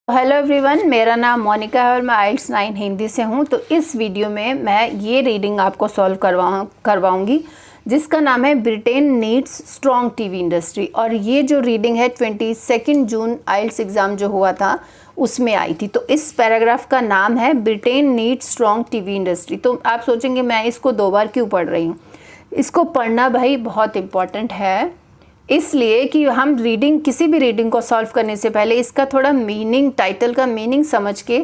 Hello everyone, मेरा नाम मोनिका है और मैं आइल्स 9 हिंदी से हूँ। तो इस वीडियो में मैं ये रीडिंग आपको सॉल्व करवाऊँगी जिसका नाम है Britain needs strong TV industry. और ये जो रीडिंग है 22 जून आइल्स एग्ज़ाम जो हुआ था उसमें आई थी। तो इस पैराग्राफ का नाम है Britain needs strong TV industry. तो आप सोचेंगे मैं इसको 2 बार क्यों पढ़ रही हूँ। इसको पढ़ना भाई बहुत इम्पॉर्टेंट है, इसलिए कि हम किसी भी रीडिंग को सॉल्व करने से पहले इसका थोड़ा मीनिंग, टाइटल का मीनिंग समझ के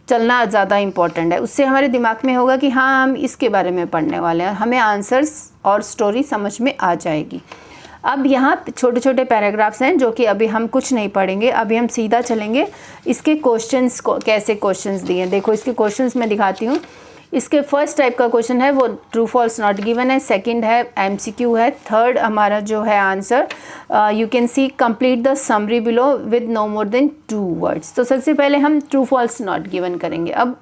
चलना ज़्यादा इम्पॉर्टेंट है। उससे हमारे दिमाग में होगा कि हाँ हम इसके बारे में पढ़ने वाले हैं, हमें आंसर्स और स्टोरी समझ में आ जाएगी। अब यहाँ छोटे छोटे पैराग्राफ्स हैं जो कि अभी हम कुछ नहीं पढ़ेंगे, अभी हम सीधा चलेंगे इसके क्वेश्चंस को, कैसे क्वेश्चंस दिए। देखो इसके क्वेश्चंस मैं दिखाती हूँ। इसके फर्स्ट टाइप का क्वेश्चन है वो ट्रू फॉल्स नॉट गिवन है, सेकंड है एमसीक्यू है, थर्ड हमारा जो है answer you can see complete the summary below with no more than 2 words. तो सबसे पहले हम ट्रू फॉल्स नॉट गिवन करेंगे। अब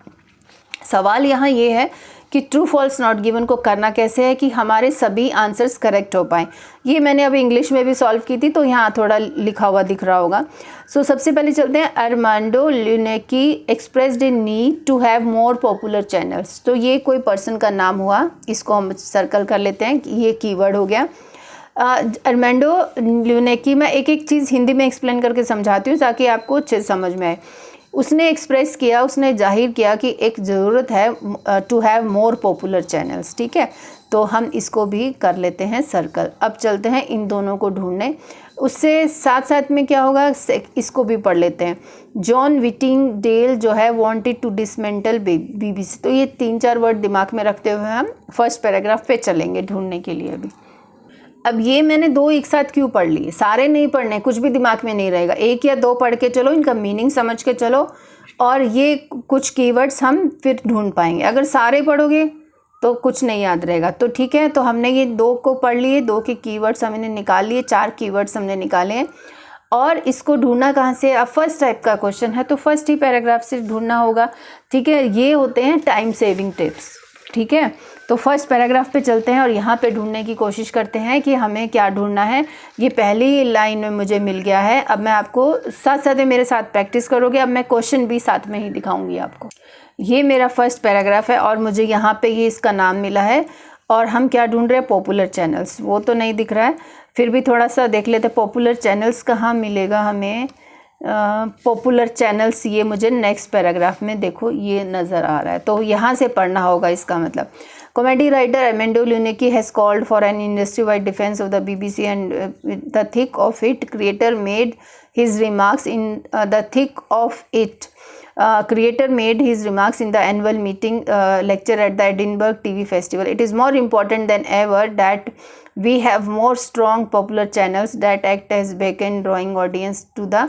सवाल यहाँ ये है कि ट्रू फॉल्स नॉट गिवन को करना कैसे है कि हमारे सभी आंसर्स करेक्ट हो पाएँ। ये मैंने अभी इंग्लिश में भी सॉल्व की थी तो यहाँ थोड़ा लिखा हुआ दिख रहा होगा। सो सबसे पहले चलते हैं। अरमांडो ल्यूनेकी expressed a need to have more popular channels. तो ये कोई पर्सन का नाम हुआ, इसको हम सर्कल कर लेते हैं, ये कीवर्ड हो गया। अरमांडो ल्यूनेकी, मैं एक एक चीज़ हिंदी में एक्सप्लेन करके समझाती हूँ ताकि आपको अच्छे समझ में आए। उसने एक्सप्रेस किया, उसने जाहिर किया कि एक ज़रूरत है to have more popular channels. ठीक है, तो हम इसको भी कर लेते हैं सर्कल। अब चलते हैं इन दोनों को ढूंढने। उससे साथ साथ में क्या होगा, इसको भी पढ़ लेते हैं। जॉन विटिंगडेल जो है वांटेड टू डिसमेंटल बीबीसी। तो ये 3-4 वर्ड दिमाग में रखते हुए हम फर्स्ट पैराग्राफ पे चलेंगे ढूंढने के लिए। अभी अब ये मैंने 2 एक साथ क्यों पढ़ लिए, सारे नहीं पढ़ने, कुछ भी दिमाग में नहीं रहेगा। 1 या 2 पढ़ के चलो, इनका मीनिंग समझ के चलो और ये कुछ कीवर्ड्स हम फिर ढूंढ पाएंगे। अगर सारे पढ़ोगे तो कुछ नहीं याद रहेगा। तो ठीक है, तो हमने ये 2 को पढ़ लिए, 2 के कीवर्ड्स हमने निकाल लिए, 4 कीवर्ड्स हमने निकाले हैं। और इसको ढूंढना कहाँ से, अब फर्स्ट टाइप का क्वेश्चन है तो फर्स्ट ही पैराग्राफ से ढूंढना होगा। ठीक है, ये होते हैं टाइम सेविंग टिप्स। ठीक है, तो फर्स्ट पैराग्राफ पे चलते हैं और यहाँ पे ढूंढने की कोशिश करते हैं कि हमें क्या ढूंढना है। ये पहली लाइन में मुझे मिल गया है। अब मैं आपको साथ साथ मेरे साथ प्रैक्टिस करोगे। अब मैं क्वेश्चन भी साथ में ही दिखाऊंगी आपको। ये मेरा फर्स्ट पैराग्राफ है और मुझे यहाँ पे ये इसका नाम मिला है और हम क्या ढूंढ रहे हैं, पॉपुलर चैनल्स। वो तो नहीं दिख रहा है, फिर भी थोड़ा सा देख लेते हैं पॉपुलर चैनल्स कहाँ मिलेगा हमें। पॉपुलर चैनल्स ये मुझे नेक्स्ट पैराग्राफ में देखो ये नज़र आ रहा है, तो यहाँ से पढ़ना होगा। इसका मतलब कॉमेडी राइटर अरमांडो ल्यूनेकी has called for an industry wide defence of the BBC and the thick of it creator made his remarks in the thick of it creator made his remarks in the annual meeting lecture at the Edinburgh TV Festival. It is more important than ever that we have more strong popular channels that act as back-end drawing audience to the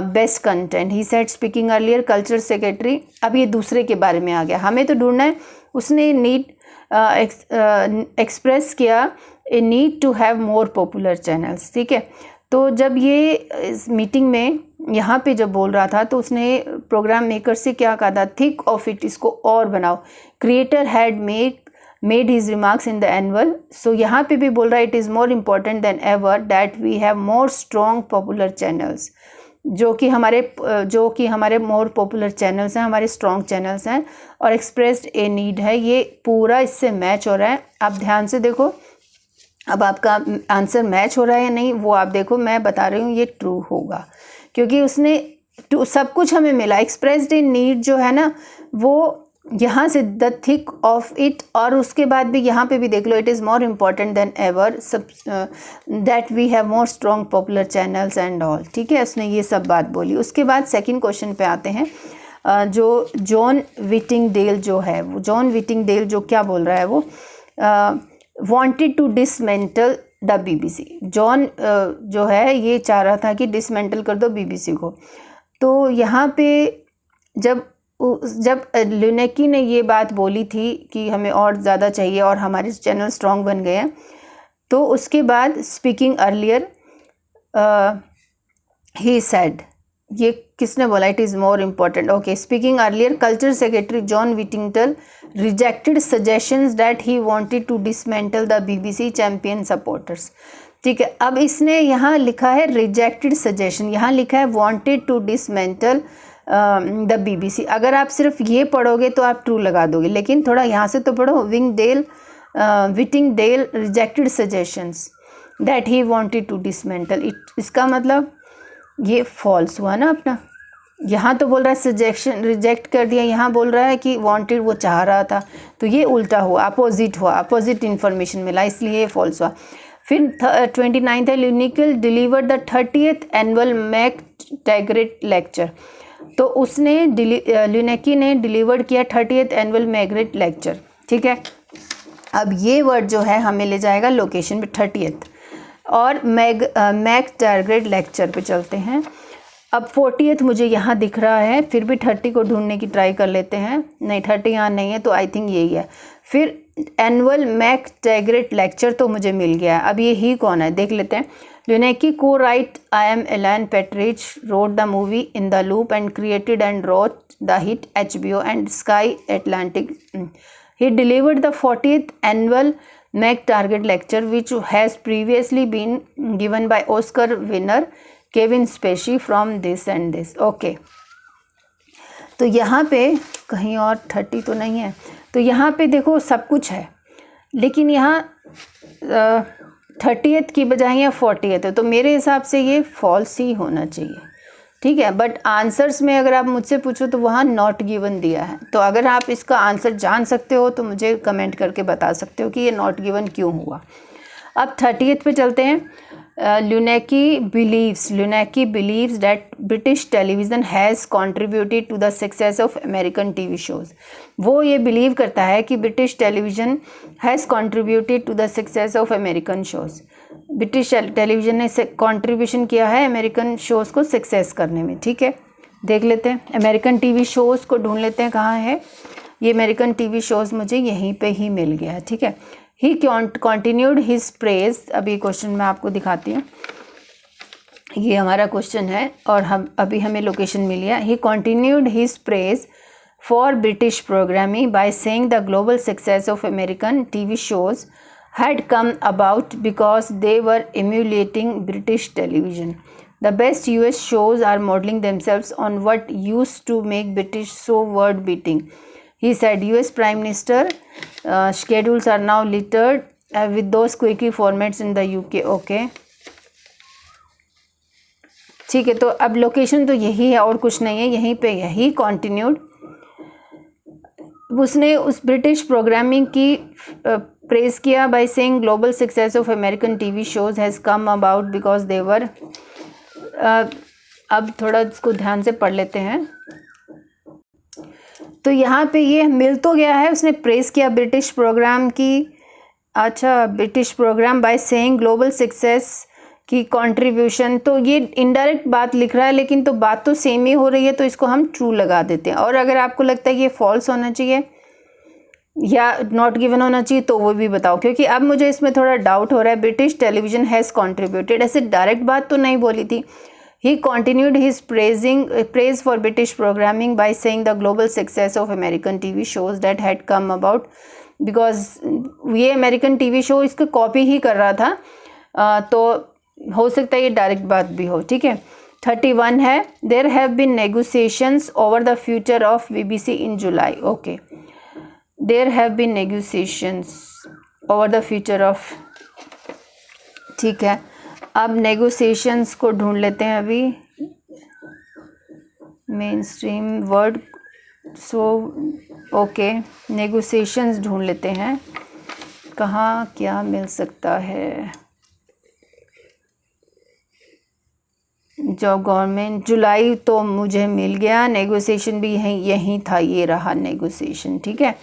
best content. He said speaking earlier, culture secretary. अब ये दूसरे के बारे में आ गया, हमें तो ढूंढना है। उसने नीड एक्सप्रेस किया a need to have more popular channels. ठीक है, तो जब ये इस मीटिंग में यहाँ पे जब बोल रहा था तो उसने प्रोग्राम मेकर से क्या कहा था, थिक ऑफ इट, इसको और बनाओ। Creator had made his remarks in the annual. So यहाँ पे भी बोल रहा है it is more important than ever that we have more strong popular channels. जो कि हमारे मोर पॉपुलर चैनल्स हैं, हमारे स्ट्रॉन्ग चैनल्स हैं। और एक्सप्रेस्ड ए नीड है, ये पूरा इससे मैच हो रहा है। आप ध्यान से देखो, अब आपका आंसर मैच हो रहा है या नहीं वो आप देखो। मैं बता रही हूँ ये ट्रू होगा क्योंकि उसने सब कुछ हमें मिला। एक्सप्रेस्ड इन नीड जो है ना वो यहाँ से द थिक ऑफ इट, और उसके बाद भी यहाँ पे भी देख लो it is more important than ever सब that we have more strong popular channels and all. ठीक है, उसने ये सब बात बोली। उसके बाद सेकंड क्वेश्चन पे आते हैं। जो जॉन विटिंगडेल जो है, वो जॉन विटिंगडेल जो क्या बोल रहा है, वो wanted to dismantle the BBC. John जो है ये चाह रहा था कि डिसमेंटल कर दो बीबीसी को। तो यहाँ पे जब ल्यूनेकी ने ये बात बोली थी कि हमें और ज़्यादा चाहिए और हमारे चैनल स्ट्रॉन्ग बन गए हैं, तो उसके बाद स्पीकिंग अर्लियर ही सेड, ये किसने बोला, it is more important. Okay, speaking earlier culture secretary John Whittingdale rejected suggestions that he wanted to dismantle the BBC champion supporters. ठीक है, अब इसने यहाँ लिखा है रिजेक्टेड सजेशन, यहाँ लिखा है wanted to dismantle the BBC। अगर आप सिर्फ ये पढ़ोगे तो आप ट्रू लगा दोगे, लेकिन थोड़ा यहाँ से तो पढ़ो। Whittingdale rejected suggestions that he wanted to dismantle it. इसका मतलब ये फॉल्स हुआ ना अपना। यहाँ तो बोल रहा है सजेशन रिजेक्ट कर दिया, यहाँ बोल रहा है कि वांटेड वो चाह रहा था, तो ये उल्टा हुआ, अपोजिट हुआ, अपोजिट इन्फॉर्मेशन मिला, इसलिए ये फॉल्स हुआ। फिर 29 है, ल्यूनिकल deliver the 30th annual MacTaggart lecture. तो उसने ल्यूनेकी ने डिलीवर किया 30th एनुअल मैग्रेट लेक्चर, ठीक है। अब ये वर्ड जो है हमें ले जाएगा लोकेशन पे 30th, और मैक टैगरेट लेक्चर पे चलते हैं। अब 40th मुझे यहाँ दिख रहा है, फिर भी 30 को ढूंढने की ट्राई कर लेते हैं। नहीं, 30 यहाँ नहीं है, तो आई थिंक यही है। फिर एनुअल मैक टैगरेट लेक्चर तो मुझे मिल गया। अब ये ही कौन है देख लेते हैं। ल्यूनेकी को write I'm Alan Partridge wrote the movie In the Loop and created and wrote the hit HBO and Sky Atlantic. He delivered the 40th annual Mac Target lecture, which has previously been given by Oscar winner Kevin Spacey from This and This. Okay. तो यहाँ पे कहीं और 30 तो नहीं है, तो यहाँ पे देखो सब कुछ है, लेकिन यहाँ 30th की बजाय यहाँ 40th है, तो मेरे हिसाब से ये फॉल्स ही होना चाहिए, ठीक है। बट आंसर्स में अगर आप मुझसे पूछो तो वहाँ नॉट गिवन दिया है। तो अगर आप इसका आंसर जान सकते हो तो मुझे कमेंट करके बता सकते हो कि ये नॉट गिवन क्यों हुआ। अब 30th पे चलते हैं। ल्यूनेकी believes that British television has contributed to the success of American TV shows. वो ये बिलीव करता है कि British television has contributed to the success of American shows. British television ने कंट्रीब्यूशन किया है अमेरिकन शोज़ को सक्सेस करने में, ठीक है। देख लेते हैं अमेरिकन TV शोज़ को, ढूंढ लेते हैं कहाँ है ये अमेरिकन TV शोज़। मुझे यहीं पे ही मिल गया, ठीक है। He continued his praise. अभी क्वेश्चन मैं आपको दिखाती हूँ, ये हमारा क्वेश्चन है और हमें लोकेशन मिली है। He continued his praise for British programming by saying the global success of American TV shows had come about because they were emulating British television. The best US shows are modeling themselves on what used to make British so world-beating. He said US Prime Minister schedules are now littered with those quickie formats in the UK. Okay. ठीक है, तो अब location तो यही है और कुछ नहीं है, यहीं पे यही कंटिन्यूड। उसने उस ब्रिटिश प्रोग्रामिंग की प्रेज किया by saying global success of American TV shows has come about because they were. अब थोड़ा इसको ध्यान से पढ़ लेते हैं। तो यहाँ पे ये मिल तो गया है, उसने प्रेज किया ब्रिटिश प्रोग्राम की। अच्छा, British programme by saying global success की कंट्रीब्यूशन, तो ये इनडायरेक्ट बात लिख रहा है, लेकिन तो बात तो सेम ही हो रही है, तो इसको हम ट्रू लगा देते हैं। और अगर आपको लगता है ये फॉल्स होना चाहिए या नॉट गिवन होना चाहिए तो वो भी बताओ, क्योंकि अब मुझे इसमें थोड़ा डाउट हो रहा है। ब्रिटिश टेलीविजन हैज़ कॉन्ट्रीब्यूटेड, ऐसे डायरेक्ट बात तो नहीं बोली थी। He continued his praise for British programming by saying the global success of American TV shows that had come about because ये अमेरिकन TV शो इसको कॉपी ही कर रहा था, तो हो सकता है ये डायरेक्ट बात भी हो, ठीक है। 31 है, there have been negotiations over the future of BBC in July. Okay, there have been negotiations over the future of, ठीक है। अब नेगोशिएशंस को ढूंढ लेते हैं अभी, main stream word. So okay, negotiations ढूंढ लेते हैं, कहाँ क्या मिल सकता है। जो गवर्नमेंट जुलाई तो मुझे मिल गया, नेगोशिएशन भी यहीं था, ये रहा नेगोशिएशन, ठीक है।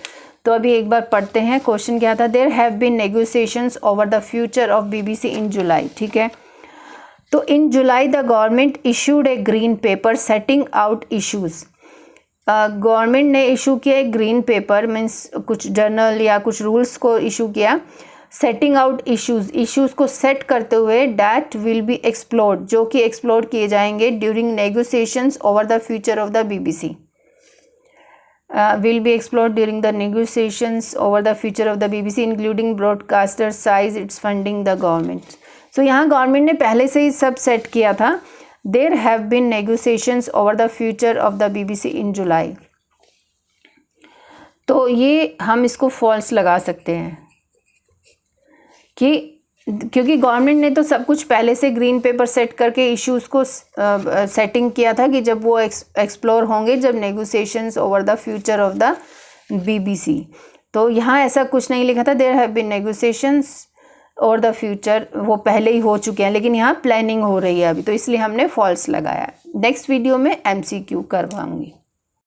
तो अभी एक बार पढ़ते हैं, क्वेश्चन क्या था। There have been negotiations over the future of BBC in July, ठीक है। तो in July the government issued a green paper setting out issues. Government ने इशू किया एक ग्रीन पेपर, मीन्स कुछ जर्नल या कुछ रूल्स को इशू किया, सेटिंग आउट इश्यूज़ को सेट करते हुए, डैट विल बी एक्सप्लोर्ड, जो कि एक्सप्लोर किए जाएंगे during negotiations over the future of the BBC। will be explored during the negotiations over the future of the BBC including broadcaster size, its funding, the government। so यहाँ government ने पहले से ही सब सेट किया था, there have been negotiations over the future of the BBC in July. तो ये हम इसको फॉल्स लगा सकते हैं कि क्योंकि गवर्नमेंट ने तो सब कुछ पहले से ग्रीन पेपर सेट करके इश्यूज़ को सेटिंग किया था कि जब वो एक्सप्लोर होंगे जब negotiations over the future of the BBC। तो यहाँ ऐसा कुछ नहीं लिखा था there have been negotiations over the future, वो पहले ही हो चुके हैं, लेकिन यहाँ प्लानिंग हो रही है अभी, तो इसलिए हमने फॉल्स लगाया। नेक्स्ट वीडियो में MCQ करवाऊंगी।